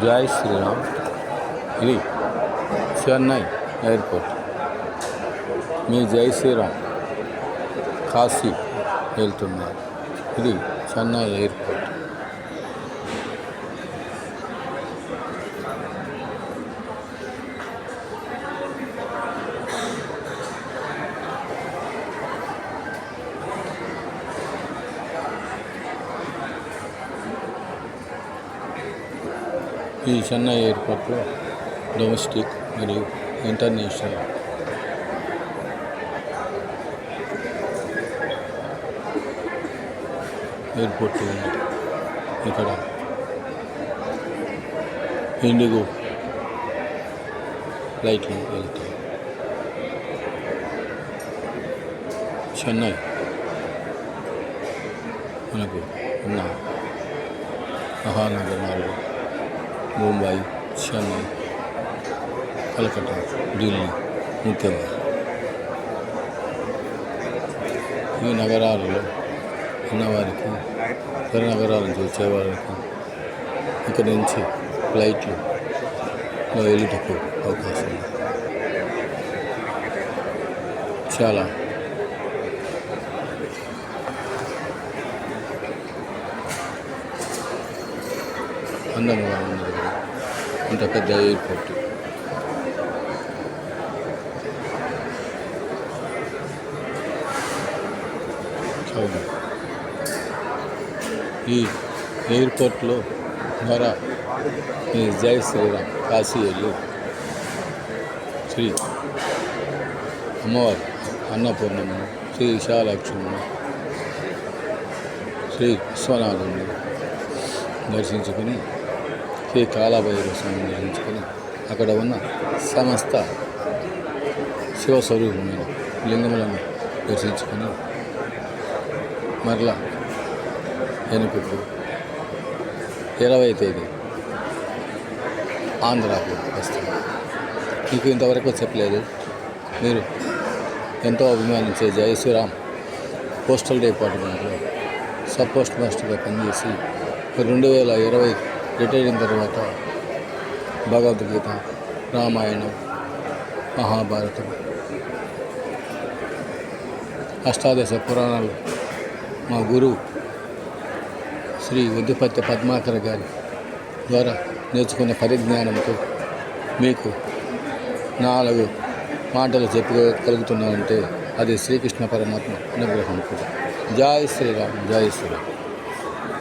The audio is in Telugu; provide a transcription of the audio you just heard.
జై శ్రీరామ్. ఇది చెన్నై ఎయిర్పోర్ట్. మీ జై శ్రీరామ్ కాశీ వెళ్తున్నారు. ఇది చెన్నై ఎయిర్పోర్ట్. ఈ చెన్నై ఎయిర్పోర్ట్లో డొమెస్టిక్ మరియు ఇంటర్నేషనల్ ఎయిర్పోర్ట్లు ఉన్నాయి. ఇక్కడ ఇండిగో ఫ్లైట్లు వెళ్తాయి. చెన్నై మనకు ఉన్న మహానగరాలు ముంబై, చెన్నై, కలకత్తా, ఢిల్లీ ముఖ్యంగా. ఈ నగరాలలో ఉన్నవారికి, ఇతర నగరాల నుంచి వచ్చేవారికి ఇక్కడి నుంచి ఫ్లైట్లు వెళ్ళేటకు అవకాశం ఉంది. చాలా అందంగా ఉన్నది. ఇంత పెద్ద ఎయిర్పోర్ట్. ఈ ఎయిర్పోర్ట్లో ద్వారా ఈ జై శ్రీరామ్ కాశీ వెళ్ళి శ్రీ అమ్మవారి అన్నపూర్ణమ్మ, శ్రీ విశాలక్ష్మమ్మ, శ్రీ విశ్వనాథుని దర్శించుకొని, శ్రీ కాళభైరవ స్వామిని దర్శించుకొని, అక్కడ ఉన్న సమస్త శివస్వరూపమైన లింగములను దర్శించుకొని మరలా వెనుకకు 20వ తేదీ ఆంధ్రాకు వస్తాను. మీకు ఇంతవరకు చెప్పలేదు. మీరు ఎంతో అభిమానించే జై శ్రీరామ్ పోస్టల్ డిపార్ట్మెంట్లో సబ్ పోస్ట్ మాస్టర్గా పనిచేసి 2020 రిటైర్ అయిన తర్వాత భగవద్గీత, రామాయణం, మహాభారతం, అష్టాదశ పురాణాలు మా గురువు శ్రీ ఉద్దిపత్తి పద్మాకర్ గారి ద్వారా నేర్చుకున్న పరిజ్ఞానంతో మీకు 4 మాటలు చెప్పగలుగుతున్నానంటే అది శ్రీకృష్ణ పరమాత్మ అనుగ్రహం కూడా. జై శ్రీరామ్, జై శ్రీరామ్.